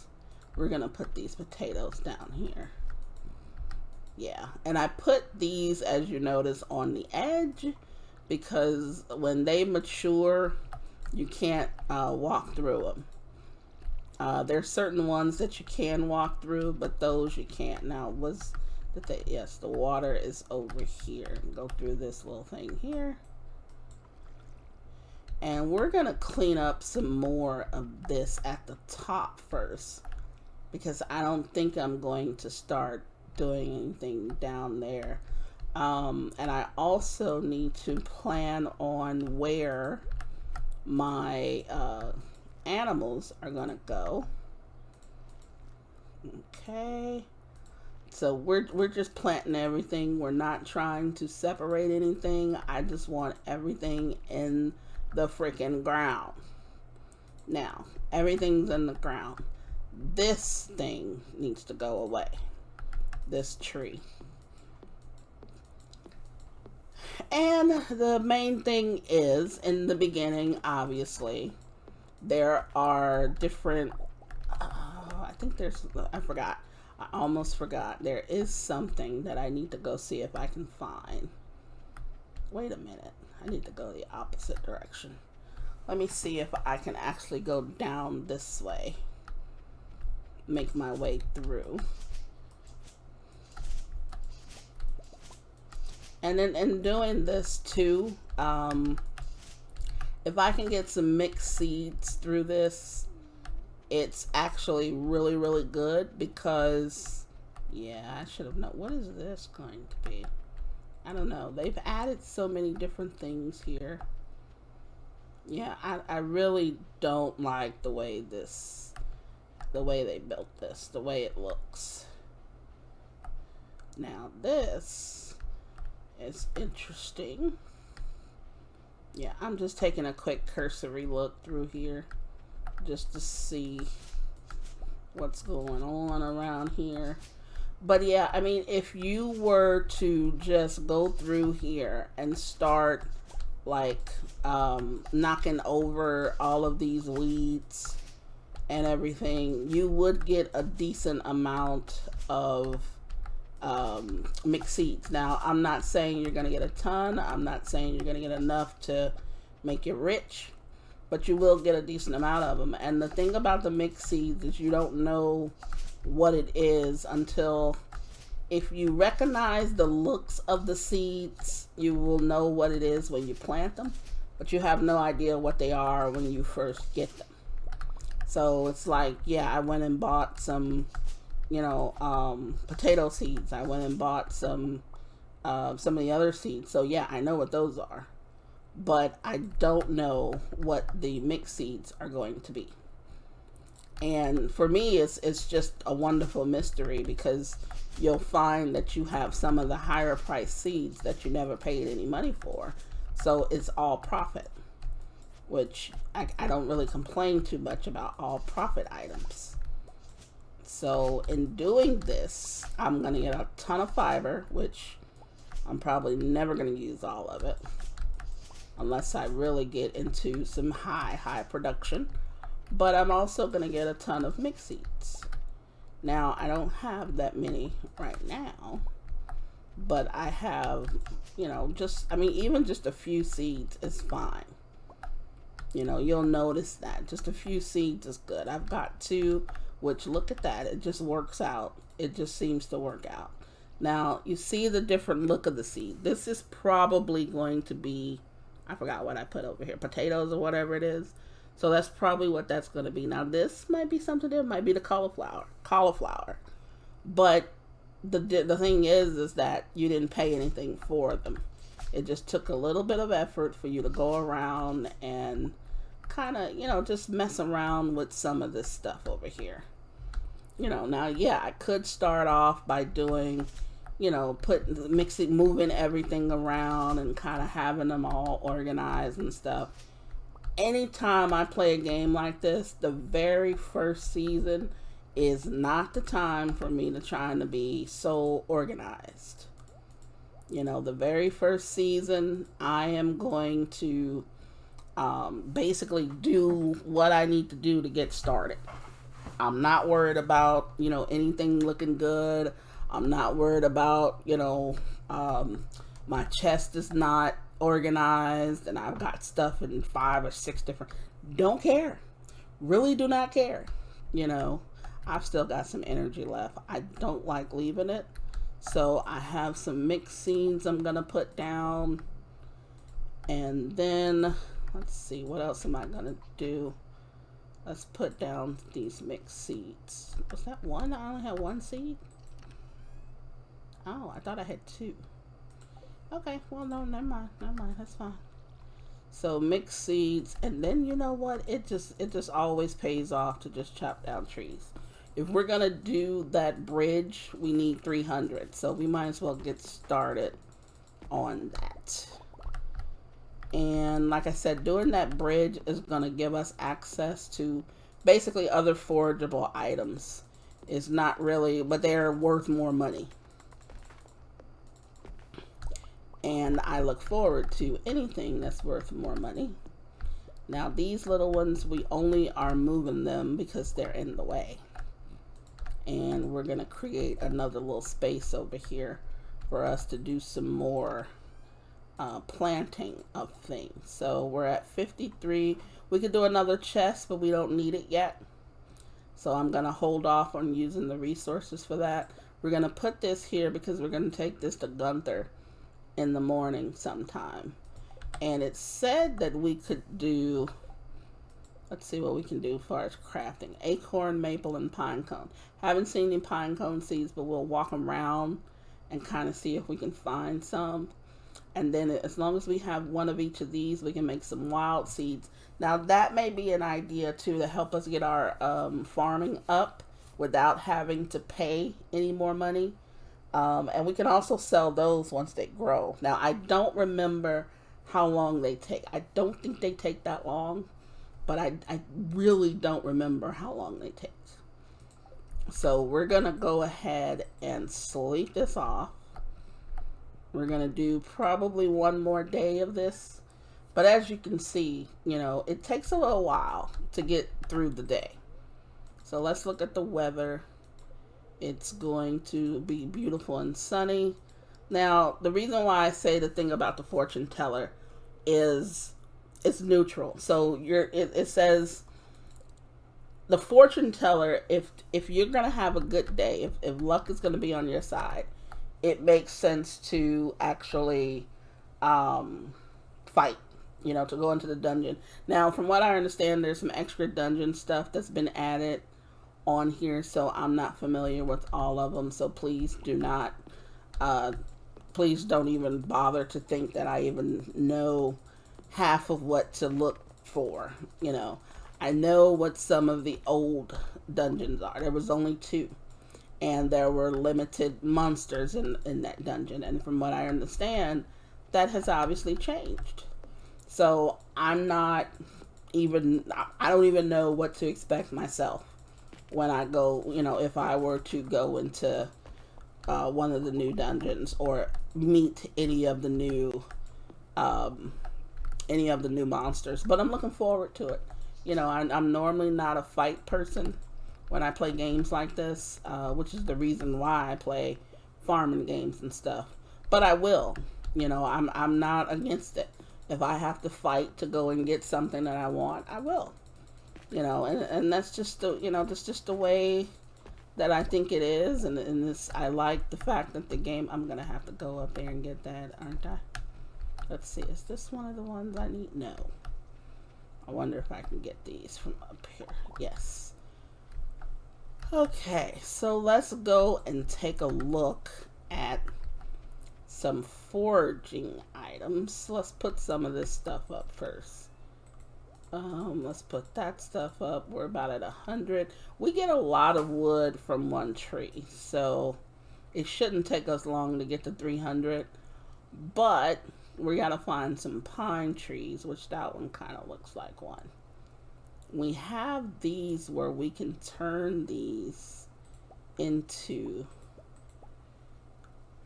We're going to put these potatoes down here. Yeah. And I put these, as you notice, on the edge. Because when they mature, you can't walk through them. There's certain ones that you can walk through, but those you can't. Now, yes, the water is over here. Go through this little thing here. And we're going to clean up some more of this at the top first. Because I don't think I'm going to start doing anything down there. And I also need to plan on where my animals are gonna go. Okay. So we're just planting everything. We're not trying to separate anything. I just want everything in the freaking ground. Now, everything's in the ground. This thing needs to go away. This tree. And the main thing is, in the beginning, obviously, there are different. I think there's. I forgot. I almost forgot. There is something that I need to go see if I can find. Wait a minute. I need to go the opposite direction. Let me see if I can actually go down this way. Make my way through. And then in doing this too, if I can get some mixed seeds through this, it's actually really, really good because, yeah, I should have known. What is this going to be? I don't know. They've added so many different things here. Yeah, I really don't like the way they built this, the way it looks. Now this is interesting. Yeah, I'm just taking a quick cursory look through here just to see what's going on around here. But yeah, I mean, if you were to just go through here and start like knocking over all of these weeds and everything, you would get a decent amount of mixed seeds. Now, I'm not saying you're going to get a ton. I'm not saying you're going to get enough to make you rich, but you will get a decent amount of them. And the thing about the mixed seeds is you don't know what it is until, if you recognize the looks of the seeds, you will know what it is when you plant them, but you have no idea what they are when you first get them. So it's like, yeah, I went and bought some, potato seeds. I went and bought some of the other seeds. So yeah, I know what those are, but I don't know what the mixed seeds are going to be. And for me, it's just a wonderful mystery because you'll find that you have some of the higher priced seeds that you never paid any money for. So it's all profit, which I don't really complain too much about all profit items. So in doing this, I'm going to get a ton of fiber, which I'm probably never going to use all of it unless I really get into some high production. But I'm also going to get a ton of mixed seeds. Now, I don't have that many right now, but I have, even just a few seeds is fine. You'll notice that just a few seeds is good. I've got 2, which, look at that. It just works out. It just seems to work out. Now, you see the different look of the seed. This is probably going to be, I forgot what I put over here, potatoes or whatever it is. So that's probably what that's going to be. Now, this might be something that might be the cauliflower. But the thing is that you didn't pay anything for them. It just took a little bit of effort for you to go around and kind of, just mess around with some of this stuff over here. Now, yeah, I could start off by doing, moving everything around and kind of having them all organized and stuff. Anytime I play a game like this, the very first season is not the time for me to try to be so organized. The very first season, I am going to basically do what I need to do to get started. I'm not worried about, anything looking good. I'm not worried about, my chest is not organized and I've got stuff in 5 or 6 different. Don't care. Really do not care. I've still got some energy left. I don't like leaving it. So I have some mixed seeds I'm going to put down. And then, let's see, what else am I going to do? Let's put down these mixed seeds. Was that one? I only had 1 seed? Oh, I thought I had 2. Okay, well, no, never mind, that's fine. So mix seeds, and then you know what? It just always pays off to just chop down trees. If we're gonna do that bridge, we need 300, so we might as well get started on that. And like I said, doing that bridge is gonna give us access to basically other forageable items. It's not really, but they're worth more money. And I look forward to anything that's worth more money. Now these little ones, we only are moving them because they're in the way. And we're going to create another little space over here for us to do some more planting of things. So we're at 53. We could do another chest, but we don't need it yet. So I'm going to hold off on using the resources for that. We're going to put this here because we're going to take this to Gunther in the morning sometime. And it said that we could do, let's see what we can do as far as crafting. Acorn, maple, and pine cone. Haven't seen any pine cone seeds, but we'll walk around and kind of see if we can find some. And then as long as we have one of each of these, we can make some wild seeds. Now that may be an idea too to help us get our farming up without having to pay any more money. And we can also sell those once they grow. Now, I don't remember how long they take. I don't think they take that long, but I really don't remember how long they take. So we're going to go ahead and sleep this off. We're going to do probably one more day of this. But as you can see, you know, it takes a little while to get through the day. So let's look at the weather. It's going to be beautiful and sunny. Now, the reason why I say the thing about the fortune teller is it's neutral. So it says the fortune teller, if you're going to have a good day, if luck is going to be on your side, it makes sense to actually fight, you know, to go into the dungeon. Now, from what I understand, there's some extra dungeon stuff that's been added on here, so I'm not familiar with all of them, so please do not please don't even bother to think that I even know half of what to look for. You know, I know what some of the old dungeons are. There was only 2, and there were limited monsters in that dungeon, and from what I understand, that has obviously changed. So I don't even know what to expect myself when I go, you know, if I were to go into one of the new dungeons or meet any of the new monsters. But I'm looking forward to it. You know, I'm normally not a fight person when I play games like this, which is the reason why I play farming games and stuff. But I will. You know, I'm not against it. If I have to fight to go and get something that I want, I will. You know, and that's just the way that I think it is, and this, I like the fact that the game, I'm gonna have to go up there and get that, aren't I? Let's see, is this one of the ones I need? No. I wonder if I can get these from up here. Yes. Okay, so let's go and take a look at some foraging items. Let's put some of this stuff up first. Let's put that stuff up. We're about at 100. We get a lot of wood from one tree, so it shouldn't take us long to get to 300. But we gotta find some pine trees, which that one kind of looks like one. We have these where we can turn these into.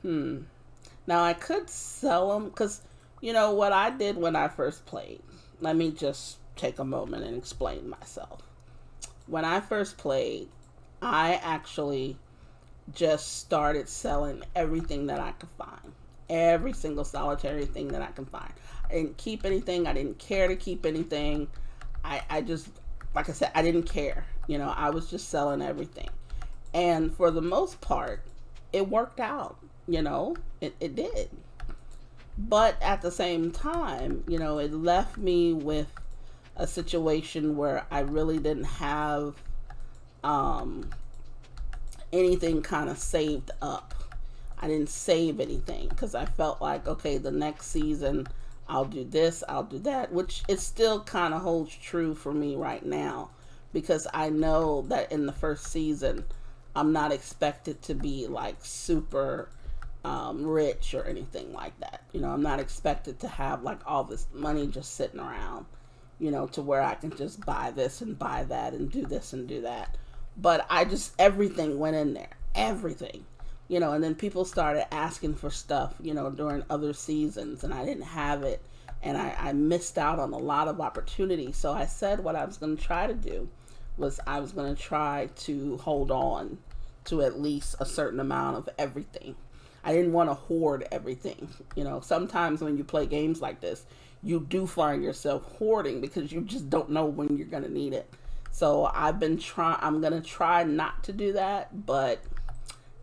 Now I could sell them because you know what I did when I first played. Let me just take a moment and explain myself. When I first played, I actually just started selling everything that I could find. Every single solitary thing that I can find. I didn't keep anything. I didn't care to keep anything. I just, like I said, I didn't care. You know, I was just selling everything. And for the most part, it worked out. You know, it did. But at the same time, you know, it left me with a situation where I really didn't have anything kind of saved up. I didn't save anything because I felt like, okay, the next season I'll do this, I'll do that, which it still kind of holds true for me right now because I know that in the first season I'm not expected to be like super rich or anything like that. I'm not expected to have like all this money just sitting around, to where I can just buy this and buy that and do this and do that. But everything went in there. Everything. And then people started asking for stuff, during other seasons, and I didn't have it. And I missed out on a lot of opportunities. So I said what I was going to try to do was I was going to try to hold on to at least a certain amount of everything. I didn't want to hoard everything. Sometimes when you play games like this, you do find yourself hoarding because you just don't know when you're going to need it. So I'm going to try not to do that, but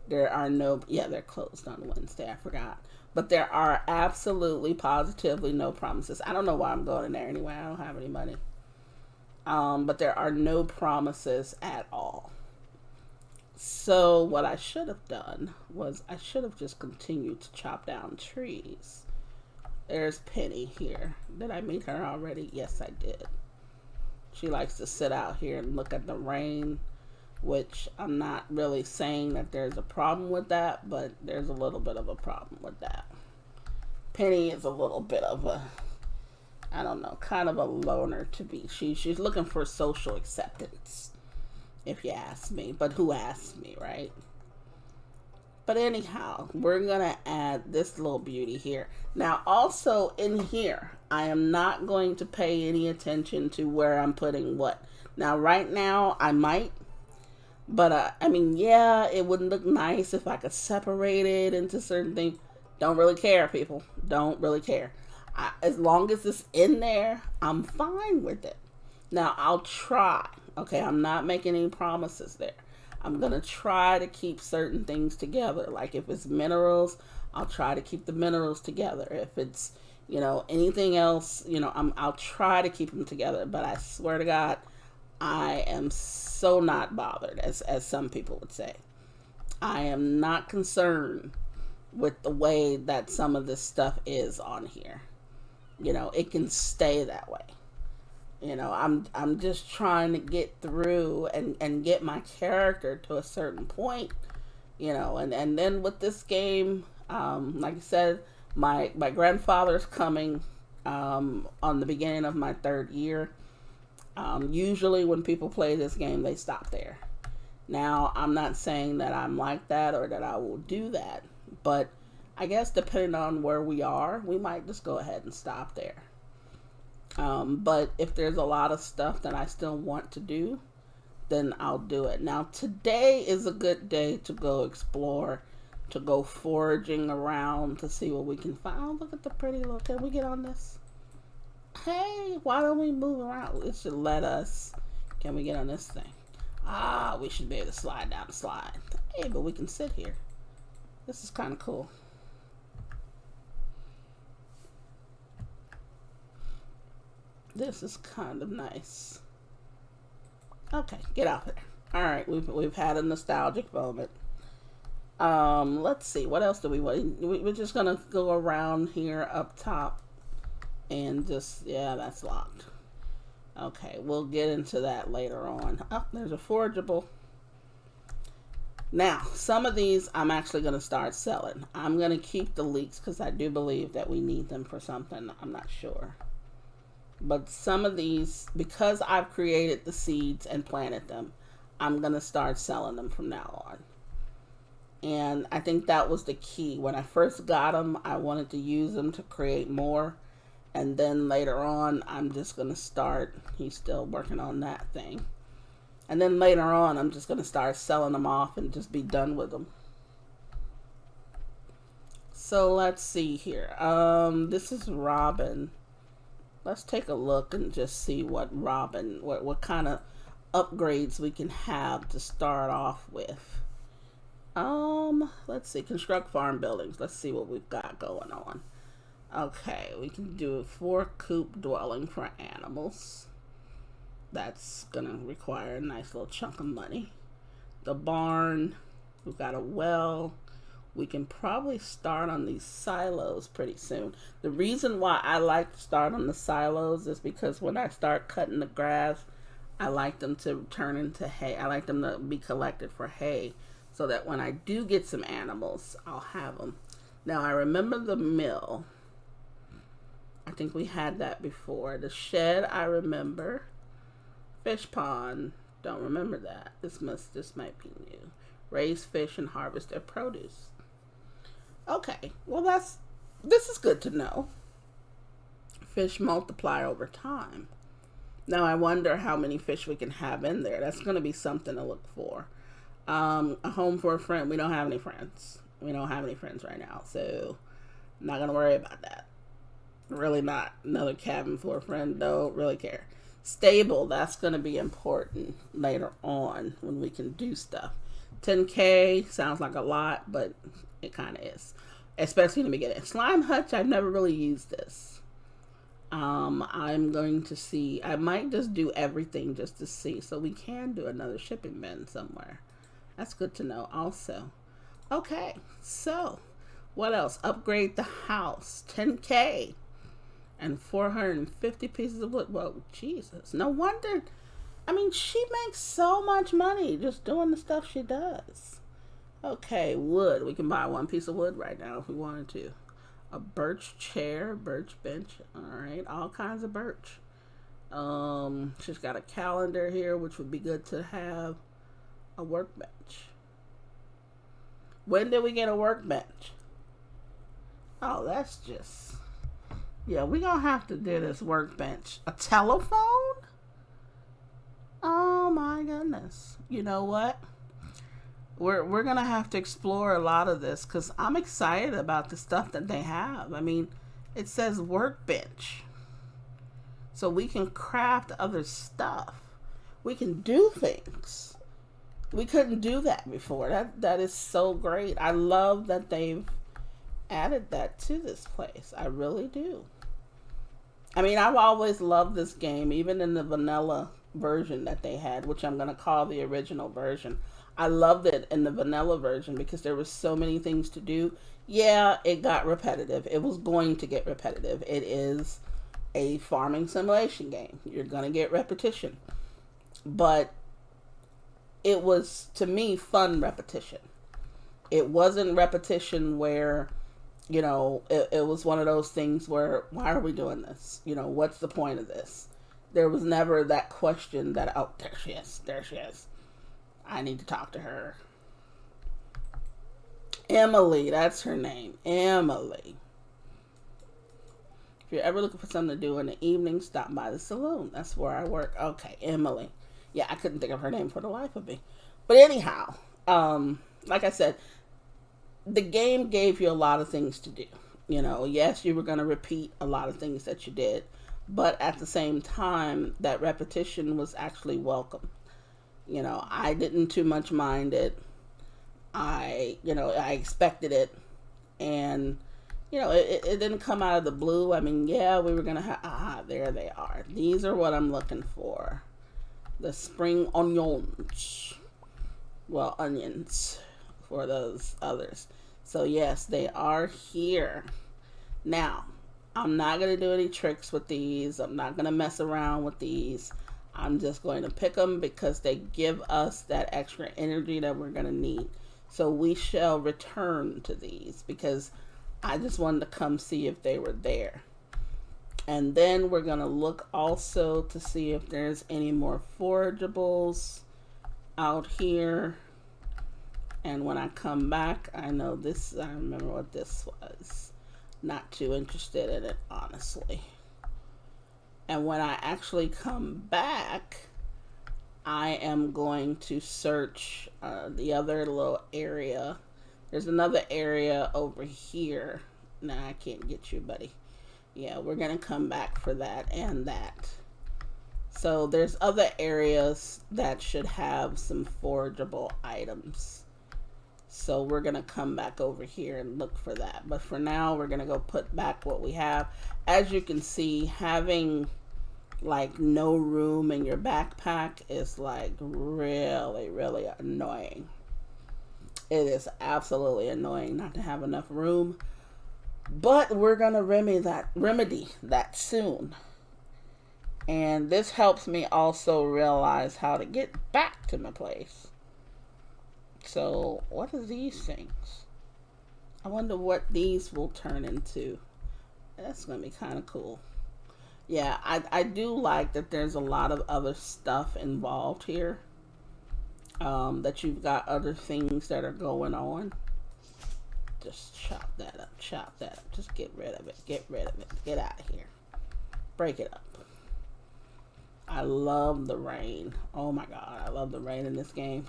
there are they're closed on Wednesday. I forgot. But there are absolutely, positively no promises. I don't know why I'm going in there anyway. I don't have any money. But there are no promises at all. So what I should have done was I should have just continued to chop down trees. There's Penny here. Did I meet her already? Yes, I did. She likes to sit out here and look at the rain, which I'm not really saying that there's a problem with that, but there's a little bit of a problem with that. Penny is a little bit of a, I don't know, kind of a loner to be. She's looking for social acceptance, if you ask me. But who asked me, right? But anyhow, we're going to add this little beauty here. Now, also in here, I am not going to pay any attention to where I'm putting what. Now, right now, I might. But, it wouldn't look nice if I could separate it into certain things. Don't really care, people. Don't really care. As long as it's in there, I'm fine with it. Now, I'll try. Okay, I'm not making any promises there. I'm going to try to keep certain things together. Like if it's minerals, I'll try to keep the minerals together. If it's, anything else, I'll try to keep them together. But I swear to God, I am so not bothered, as some people would say. I am not concerned with the way that some of this stuff is on here. It can stay that way. I'm just trying to get through and get my character to a certain point, and then with this game, like I said, my grandfather's coming on the beginning of my 3rd year. Usually when people play this game, they stop there. Now, I'm not saying that I'm like that or that I will do that, but I guess depending on where we are, we might just go ahead and stop there. But if there's a lot of stuff that I still want to do, then I'll do it. Now, today is a good day to go explore, to go foraging around to see what we can find. Oh, look at the pretty little, can we get on this? Hey, why don't we move around? It should let us. Can we get on this thing? We should be able to slide down the slide. Hey, but we can sit here. This is kind of cool. This is kind of nice. Okay, get out there. All right, we've had a nostalgic moment. Let's see. What else do we want? We're just gonna go around here up top, and that's locked. Okay, we'll get into that later on. Oh, there's a forageable. Now, some of these I'm actually going to start selling. I'm going to keep the leeks because I do believe that we need them for something. I'm not sure. But some of these, because I've created the seeds and planted them, I'm going to start selling them from now on. And I think that was the key. When I first got them, I wanted to use them to create more. And then later on, I'm just going to start, he's still working on that thing. And then later on, I'm just going to start selling them off and just be done with them. So let's see here. This is Robin. Let's take a look and just see what Robin, what kind of upgrades we can have to start off with. Let's see. Construct farm buildings. Let's see what we've got going on. Okay, we can do a 4-coop dwelling for animals. That's gonna require a nice little chunk of money. The barn, we've got a well, we can probably start on these silos pretty soon. The reason why I like to start on the silos is because when I start cutting the grass, I like them to turn into hay. I like them to be collected for hay so that when I do get some animals, I'll have them. Now, I remember the mill. I think we had that before. The shed, I remember. Fish pond, don't remember that. This might be new. Raise fish and harvest their produce. Okay, well this is good to know. Fish multiply over time. Now I wonder how many fish we can have in there. That's going to be something to look for. A home for a friend. We don't have any friends. We don't have any friends right now, so I'm not going to worry about that. Really not. Another cabin for a friend. Don't really care. Stable. That's going to be important later on when we can do stuff. 10K sounds like a lot, but it kind of is, especially in the beginning. Slime hutch, I've never really used this. I'm going to see. I might just do everything just to see, so we can do another shipping bin somewhere. That's good to know also. Okay, so what else? Upgrade the house. 10K and 450 pieces of wood. Well, Jesus, no wonder. I mean, she makes so much money just doing the stuff she does. Okay, wood. We can buy one piece of wood right now if we wanted to. A birch chair, birch bench. All right, all kinds of birch. She's got a calendar here, which would be good to have. A workbench. When did we get a workbench? Oh, that's just... Yeah, we're going to have to do this workbench. A telephone? Oh my goodness. You know what? We're going to have to explore a lot of this because I'm excited about the stuff that they have. I mean, it says workbench. So we can craft other stuff. We can do things. We couldn't do that before. That is so great. I love that they've added that to this place. I really do. I mean, I've always loved this game, even in the vanilla version that they had, which I'm going to call the original version. I loved it in the vanilla version because there were so many things to do. Yeah, it got repetitive. It was going to get repetitive. It is a farming simulation game. You're going to get repetition. But it was, to me, fun repetition. It wasn't repetition where, you know, it was one of those things where, why are we doing this? You know, what's the point of this? There was never that question that, oh, there she is. There she is. I need to talk to her. Emily, that's her name. Emily. If you're ever looking for something to do in the evening, stop by the saloon. That's where I work. Okay, Emily. Yeah, I couldn't think of her name for the life of me. But anyhow, like I said, the game gave you a lot of things to do. You know, yes, you were going to repeat a lot of things that you did. But at the same time, that repetition was actually welcome. You know, I didn't too much mind it. I expected it. And, you know, it didn't come out of the blue. I mean, yeah, we were going to have, there they are. These are what I'm looking for. The spring onions. Well, onions for those others. So, yes, they are here. Now, I'm not going to do any tricks with these. I'm not going to mess around with these. I'm just going to pick them because they give us that extra energy that we're going to need. So we shall return to these because I just wanted to come see if they were there. And then we're going to look also to see if there's any more forageables out here. And when I come back, I remember what this was. Not too interested in it, honestly. And when I actually come back, I am going to search the other little area. There's another area over here. Nah, I can't get you, buddy. Yeah, we're going to come back for that and that. So there's other areas that should have some forageable items. So we're going to come back over here and look for that. But for now, we're going to go put back what we have. As you can see, having like no room in your backpack is like really, really annoying. It is absolutely annoying not to have enough room, but we're gonna remedy that soon. And this helps me also realize how to get back to my place. So, what are these things? I wonder what these will turn into. That's gonna be kind of cool. Yeah, I do like that there's a lot of other stuff involved here. That you've got other things that are going on. Just chop that up, chop that up. Just get rid of it, get rid of it, get out of here. Break it up. I love the rain. Oh my god, I love the rain in this game.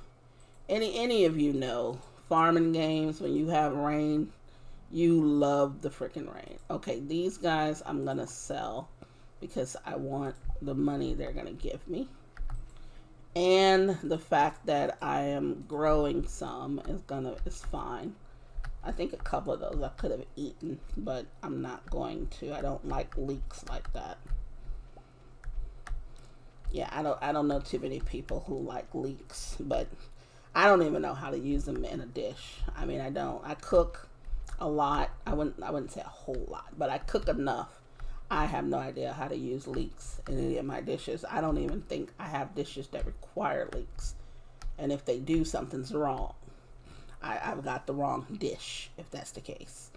Any of you know, farming games, when you have rain, you love the freaking rain. Okay, these guys I'm gonna sell because I want the money they're gonna give me. And the fact that I am growing some is fine. I think a couple of those I could have eaten, but I'm not going to. I don't like leeks like that. Yeah, I don't know too many people who like leeks, but I don't even know how to use them in a dish. I mean, I don't. I cook a lot. I wouldn't say a whole lot, but I cook enough. I have no idea how to use leeks in any of my dishes. I don't even think I have dishes that require leeks. And if they do, something's wrong. I've got the wrong dish, if that's the case.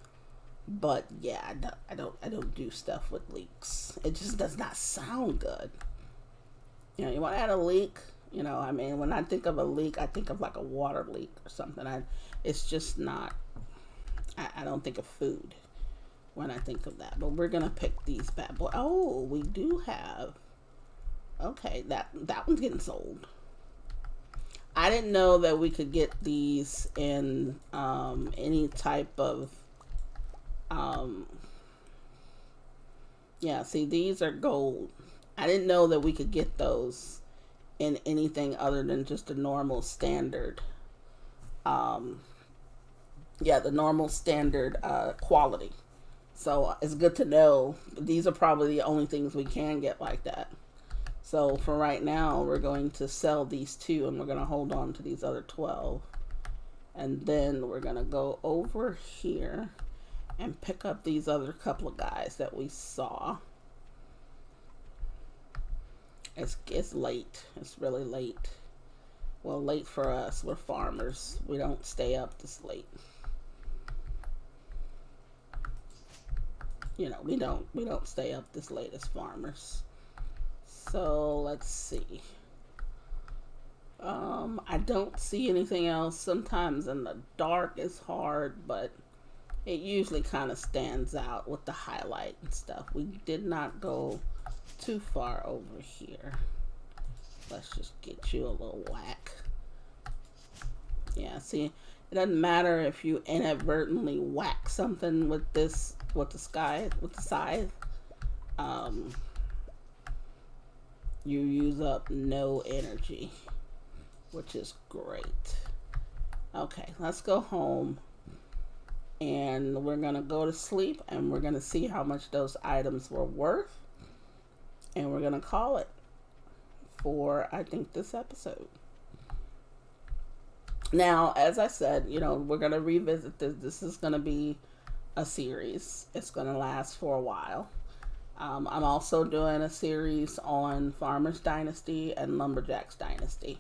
But yeah, I don't do stuff with leeks. It just does not sound good. You know, you want to add a leek. You know, I mean, when I think of a leek, I think of like a water leak or something. It's just not. I don't think of food when I think of that. But we're gonna pick these bad boys. Oh, we do have. Okay, that one's getting sold. I didn't know that we could get these in any type of. Yeah, see, these are gold. I didn't know that we could get those in anything other than just a normal standard. Yeah, the normal standard quality. So it's good to know. These are probably the only things we can get like that. So for right now, we're going to sell these two, and we're going to hold on to these other 12. And then we're going to go over here and pick up these other couple of guys that we saw. It's late. It's really late. Well, late for us. We're farmers. We don't stay up this late. You know, we don't stay up this late as farmers. So let's see. I don't see anything else. Sometimes in the dark it's hard, but it usually kind of stands out with the highlight and stuff. We did not go too far over here. Let's just get you a little whack. Yeah, see, it doesn't matter if you inadvertently whack something with the scythe. You use up no energy, which is great. Okay, let's go home, and we're gonna go to sleep, and we're gonna see how much those items were worth, and we're gonna call it for, I think, this episode. Now, as I said, you know, we're gonna revisit this. This is gonna be a series. It's gonna last for a while. I'm also doing a series on Farmers Dynasty and Lumberjacks Dynasty.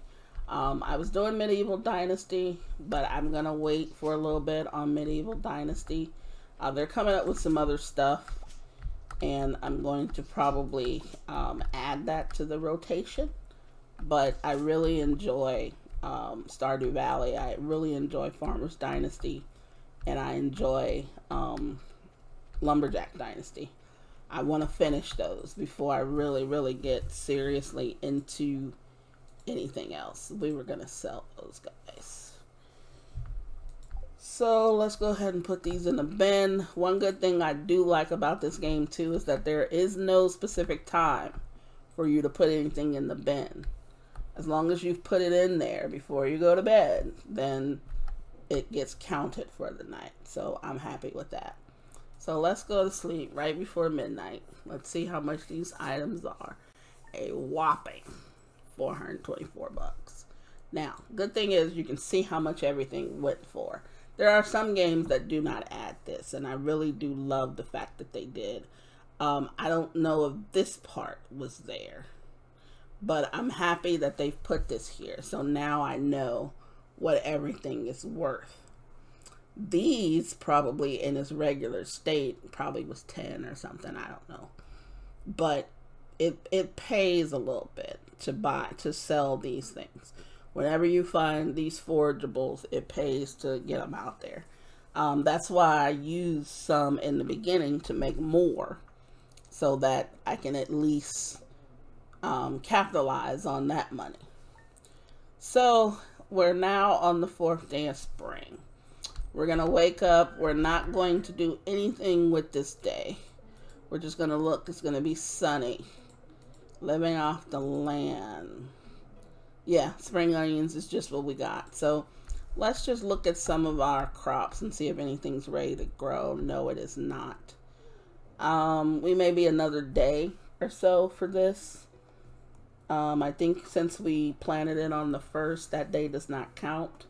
I was doing Medieval Dynasty, but I'm going to wait for a little bit on Medieval Dynasty. They're coming up with some other stuff, and I'm going to probably add that to the rotation. But I really enjoy Stardew Valley. I really enjoy Farmers Dynasty, and I enjoy Lumberjack Dynasty. I want to finish those before I really get seriously into anything else. We were going to sell those guys. So let's go ahead and put these in the bin. One good thing I do like about this game too is that there is no specific time for you to put anything in the bin. As long as you've put it in there before you go to bed, then it gets counted for the night. So I'm happy with that. So let's go to sleep right before midnight. Let's see how much these items are. A whopping $424. Now, good thing is you can see how much everything went for. There are some games that do not add this, and I really do love the fact that they did. I don't know if this part was there, but I'm happy that they've put this here. So now I know what everything is worth. These probably in its regular state probably was 10 or something. I don't know. But it pays a little bit to sell these things. Whenever you find these forageables, it pays to get them out there. That's why I use some in the beginning to make more, so that I can at least capitalize on that money. So we're now on the 4th day of spring. We're going to wake up. We're not going to do anything with this day. We're just going to look. It's going to be sunny. Living off the land. Yeah, spring onions is just what we got. So let's just look at some of our crops and see if anything's ready to grow. No, it is not. We may be another day or so for this. I think since we planted it on the 1st, that day does not count.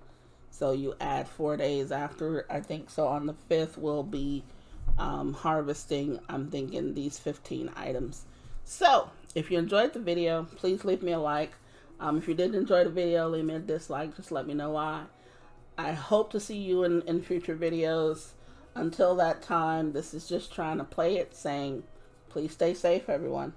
So you add 4 days after. I think so on the 5th we'll be harvesting, I'm thinking, these 15 items. So if you enjoyed the video, please leave me a like. If you didn't enjoy the video, leave me a dislike. Just let me know why. I hope to see you in future videos. Until that time, this is just trying to play it, saying, please stay safe, everyone.